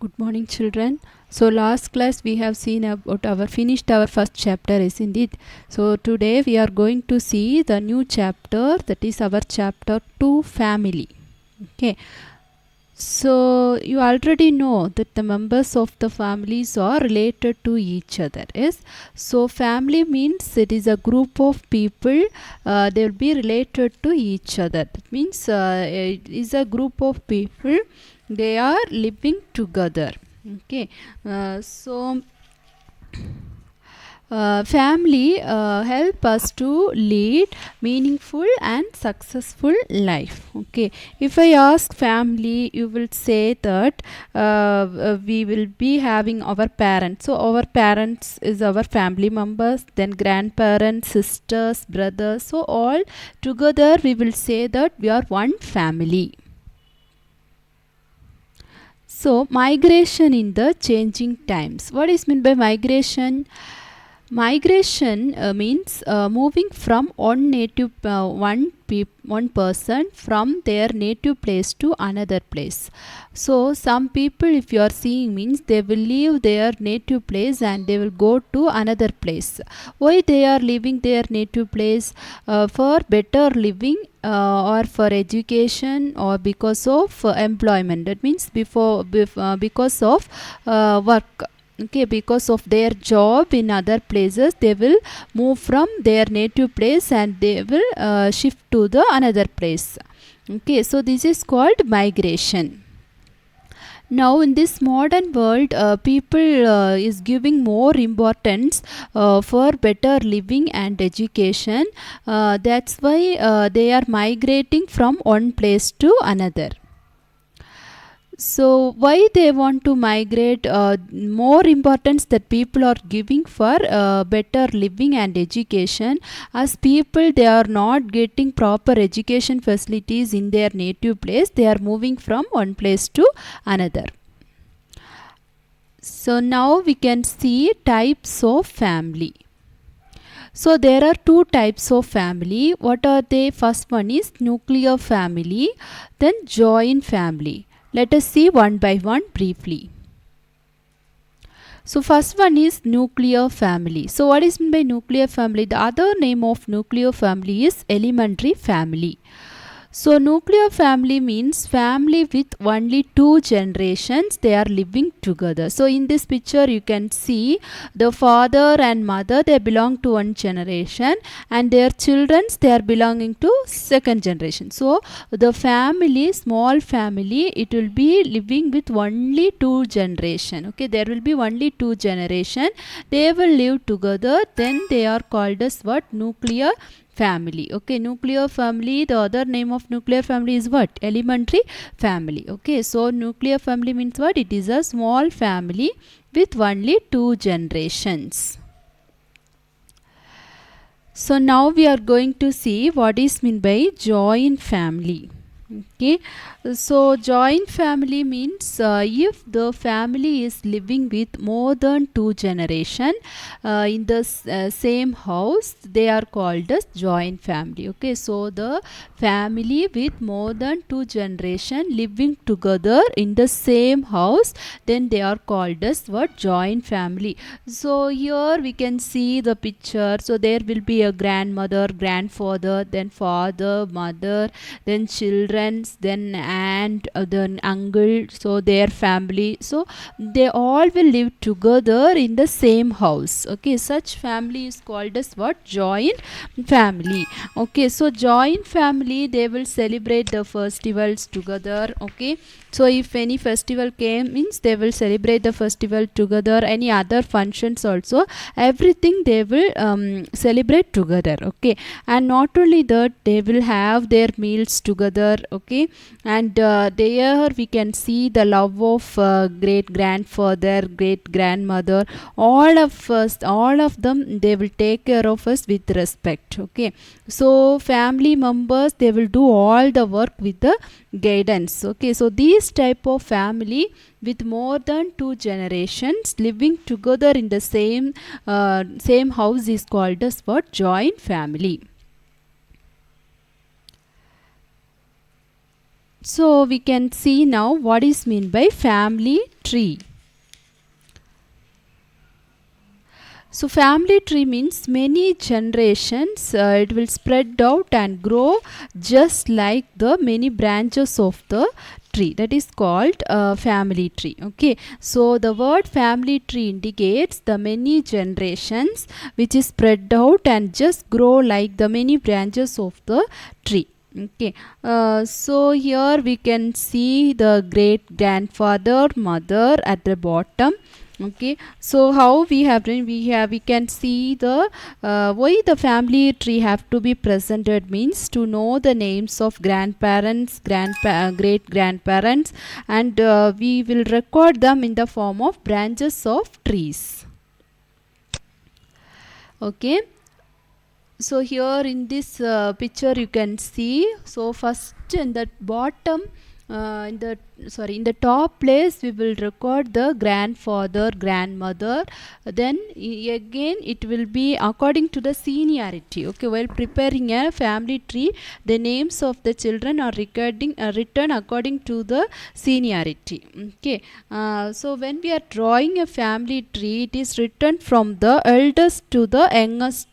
Good morning, children. So last class we have seen about finished our first chapter, isn't it? So today we are going to see the new chapter, that is our chapter 2, family. Okay. So you already know that the members of the families are related to each other. Yes. So family means it is a group of people. They will be related to each other. That means it is a group of people. They are living together. Okay. So family help us to lead meaningful and successful life. Okay, if I ask family, you will say that we will be having our parents. So our parents is our family members, then grandparents, sisters, brothers. So all together we will say that we are one family. So migration in the changing times. What is meant by migration? Migration means moving from one person from their native place to another place. So some people, if you are seeing, means they will leave their native place and they will go to another place. Why they are leaving their native place? For better living or for education or because of employment. That means because of work. Okay, because of their job in other places, they will move from their native place and they will shift to the another place. Okay, so this is called migration. Now in this modern world, people is giving more importance for better living and education. That's why they are migrating from one place to another. So why they want to migrate? More importance that people are giving for better living and education, as people they are not getting proper education facilities in their native place, they are moving from one place to another. So now we can see types of family. So there are two types of family. What are they? First one is nuclear family, then joint family. Let us see one by one briefly. So first one is nuclear family. So what is meant by nuclear family? The other name of nuclear family is elementary family. So nuclear family means family with only two generations they are living together. So in this picture you can see the father and mother, they belong to one generation, and their children they are belonging to second generation. So the family, small family, it will be living with only two generation. Okay, there will be only two generation. They will live together. Then they are called as what? Nuclear family. Okay, nuclear family, the other name of nuclear family is what? Elementary family. Okay, so nuclear family means what? It is a small family with only two generations. So now we are going to see what is meant by joint family. Okay, so joint family means if the family is living with more than two generation in the same house, they are called as joint family. Okay, so the family with more than two generation living together in the same house, then they are called as what? Joint family. So here we can see the picture. So there will be a grandmother, grandfather, then father, mother, then children, then aunt, then uncle, so their family. So they all will live together in the same house. Okay, such family is called as what? Joint family. Okay, so joint family, they will celebrate the festivals together. Okay, so if any festival came, means they will celebrate the festival together. Any other functions also, everything they will celebrate together. Okay, and not only that, they will have their meals together. Okay, and there we can see the love of great grandfather, great grandmother. All of us, all of them, they will take care of us with respect. Okay, so family members, they will do all the work with the guidance. Okay, so these type of family with more than two generations living together in the same house is called as what? Joint family. So we can see now what is meant by family tree. So family tree means many generations. It will spread out and grow just like the many branches of the tree. That is called family tree. Okay. So the word family tree indicates the many generations which is spread out and just grow like the many branches of the tree. Okay. So here we can see the great grandfather, mother at the bottom. Okay, so how we have done, we can see the why the family tree have to be presented means to know the names of grandparents, great grandparents, and we will record them in the form of branches of trees. Okay, so here in this picture you can see, so first in the bottom in the top place we will record the grandfather, grandmother, then again it will be according to the seniority. Okay, while preparing a family tree, the names of the children are written according to the seniority. Okay, so when we are drawing a family tree, it is written from the eldest to the youngest,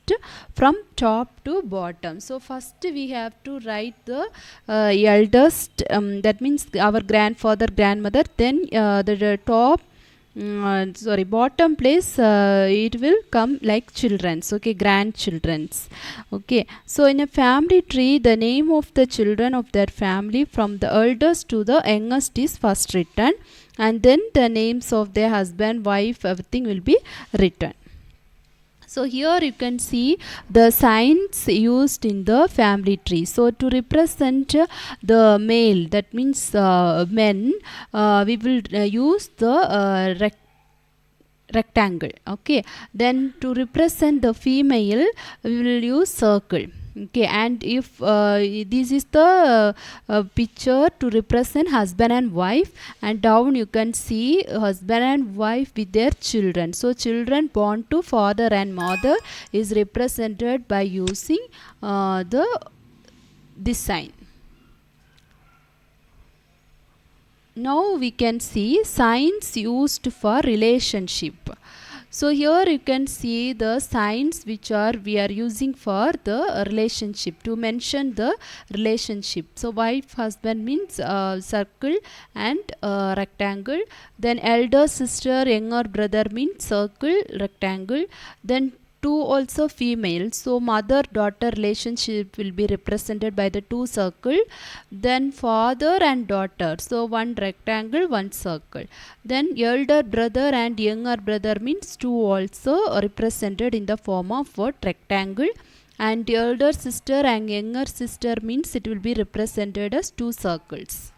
from top to bottom. So first we have to write the eldest, that means our grandfather, grandmother, then the top bottom place, it will come like children's. Okay, grandchildren's. Okay, so in a family tree, the name of the children of their family from the eldest to the youngest is first written, and then the names of their husband, wife, everything will be written. So here you can see the signs used in the family tree. So to represent the male, that means men, we will use the rectangle. Okay, then to represent the female, we will use circle. Okay, and if this is the picture to represent husband and wife, and down you can see husband and wife with their children. So children born to father and mother is represented by using this sign. Now we can see signs used for relationship. So here you can see the signs which we are using for the relationship, to mention the relationship. So wife, husband means circle and rectangle. Then elder sister, younger brother means circle, rectangle. Then two also female, so mother daughter relationship will be represented by the two circle. Then father and daughter, so one rectangle, one circle. Then elder brother and younger brother means two also represented in the form of what, rectangle. And elder sister and younger sister means it will be represented as two circles.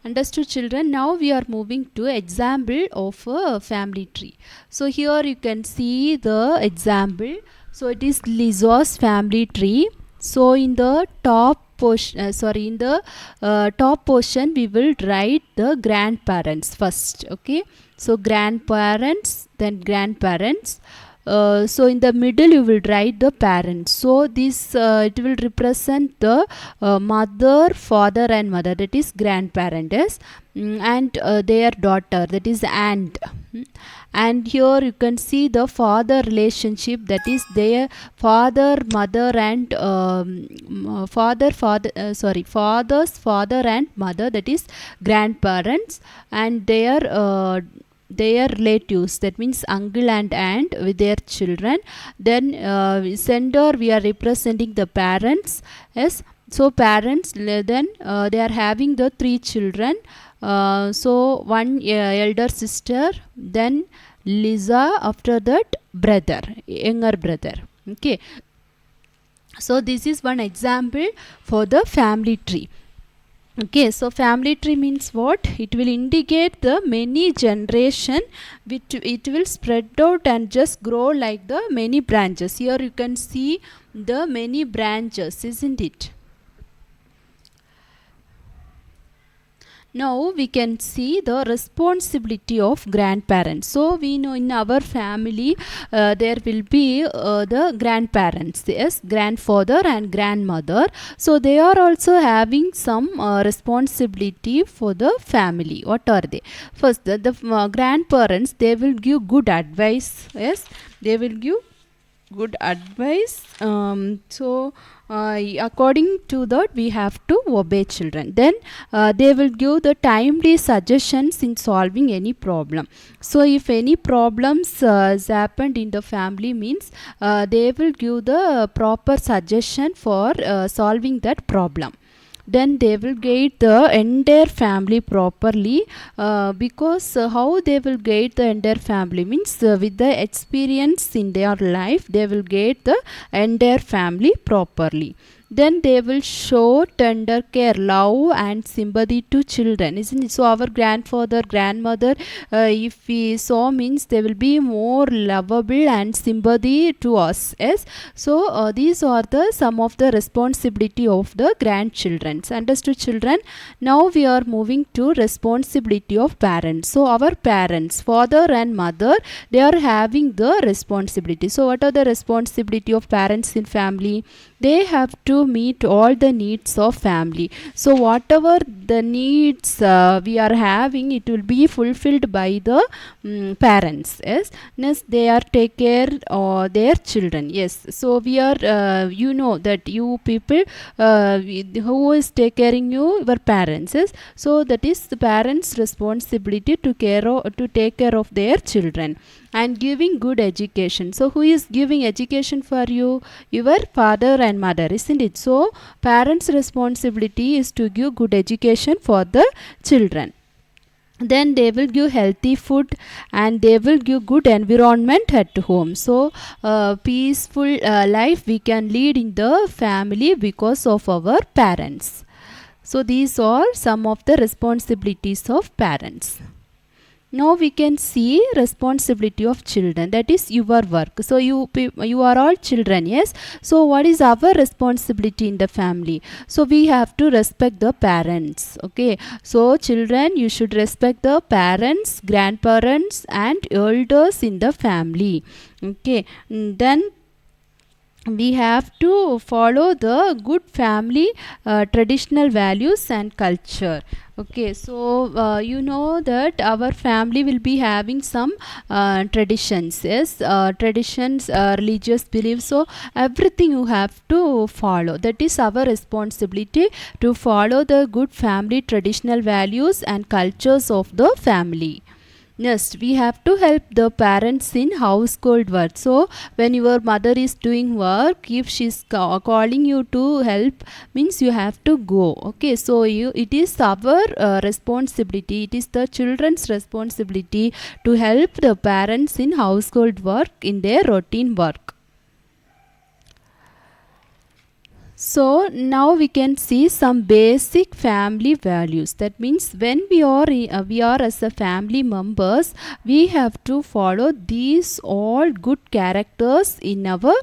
Understood, children? Now we are moving to example of a family tree. So here you can see the example. So it is Liza's family tree. So in the top portion, top portion we will write the grandparents first. Okay, so grandparents, then grandparents. So in the middle you will write the parents. So this it will represent the mother, father and mother, that is grandparents, and their daughter, that is aunt. And here you can see the father relationship, that is their father, mother and father's father and mother, that is grandparents, and their relatives, that means uncle and aunt with their children. Then center we are representing the parents. Yes, so parents, then they are having the three children. So one elder sister, then Liza, after that brother, younger brother. Okay, so this is one example for the family tree. Okay, so family tree means what? It will indicate the many generation which it will spread out and just grow like the many branches. Here you can see the many branches, isn't it? Now we can see the responsibility of grandparents. So we know in our family there will be the grandparents, yes, grandfather and grandmother. So they are also having some responsibility for the family. What are they? First, the grandparents, they will give good advice. Yes, they will give good advice. According to that, we have to obey children. Then they will give the timely suggestions in solving any problem. So if any problems has happened in the family, means they will give the proper suggestion for solving that problem. Then they will guide the entire family properly, because how they will guide the entire family means with the experience in their life, they will guide the entire family properly. Then they will show tender care, love and sympathy to children, isn't it? So our grandfather, grandmother, if we saw, means they will be more lovable and sympathy to us. Yes. So these are the some of the responsibility of the grandchildren. Understood, children? Now we are moving to responsibility of parents. So our parents, father and mother, they are having the responsibility. So what are the responsibility of parents in family? They have to meet all the needs of family. So whatever the needs we are having, it will be fulfilled by the parents. Yes. Next, they are take care of their children. Yes. So we are you know that you people who is take caring you, your parents. Yes. So that is the parents responsibility to take care of their children and giving good education. So who is giving education for you? Your father and mother, isn't it? So parents responsibility is to give good education for the children. Then they will give healthy food and they will give good environment at home. So peaceful life we can lead in the family because of our parents. So these are some of the responsibilities of parents. Now we can see responsibility of children, that is your work. So you are all children, yes. So what is our responsibility in the family? So we have to respect the parents. Okay, so children, you should respect the parents, grandparents and elders in the family. Okay, then we have to follow the good family traditional values and culture. Okay, so you know that our family will be having some traditions. Yes, traditions, religious beliefs. So everything you have to follow. That is our responsibility, to follow the good family traditional values and cultures of the family. Next, we have to help the parents in household work. So when your mother is doing work, if she's calling you to help, means you have to go. Okay, so it is our responsibility, it is the children's responsibility to help the parents in household work, in their routine work. So now we can see some basic family values. That means when we are as a family members, we have to follow these all good characters in our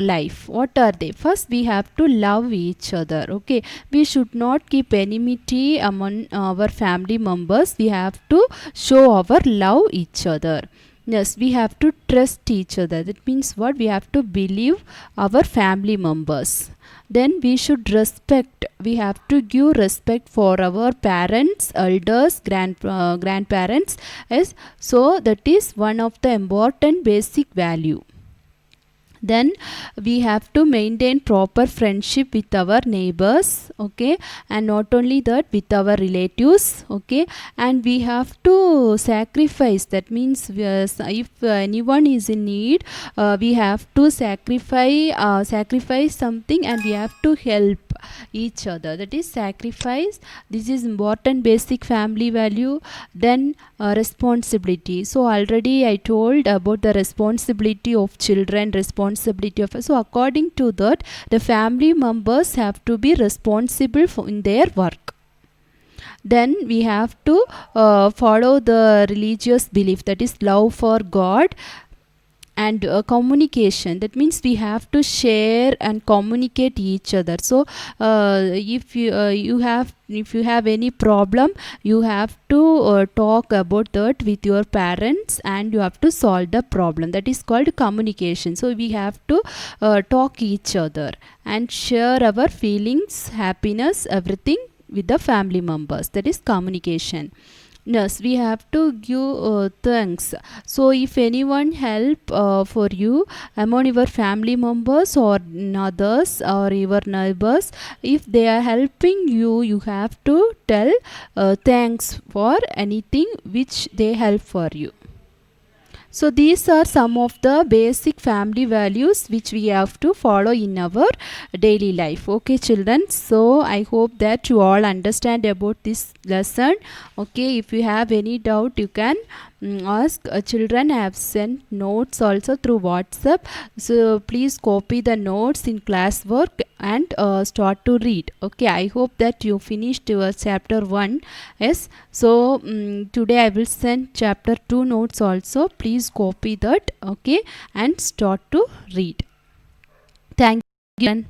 life. What are they? First, we have to love each other. Okay, we should not keep enmity among our family members. We have to show our love each other. Yes, we have to trust each other. That means what? We have to believe our family members. Then we should respect. We have to give respect for our parents, elders, grandparents. Yes, so that is one of the important basic value. Then we have to maintain proper friendship with our neighbors. Okay, and not only that, with our relatives. Okay, and we have to sacrifice. That means if anyone is in need, we have to sacrifice something, and we have to help each other. That is sacrifice. This is important basic family value. Then responsibility. So already I told about the responsibility of children, responsibility of, so according to that, the family members have to be responsible in their work. Then we have to follow the religious belief, that is love for God and communication, that means we have to share and communicate each other. So if you have any problem, you have to talk about that with your parents and you have to solve the problem. That is called communication. So we have to talk each other and share our feelings, happiness, everything with the family members. That is communication. Yes, we have to give thanks. So if anyone help for you among your family members or others or your neighbors, if they are helping you, you have to tell thanks for anything which they help for you. So these are some of the basic family values which we have to follow in our daily life. Okay, children. So I hope that you all understand about this lesson. Okay, if you have any doubt, you can ask. Children have sent notes also through WhatsApp. So please copy the notes in classwork and start to read. Okay, I hope that you finished your chapter 1. Yes. So today I will send chapter 2 notes also. Please copy that. Okay, and start to read. Thank you.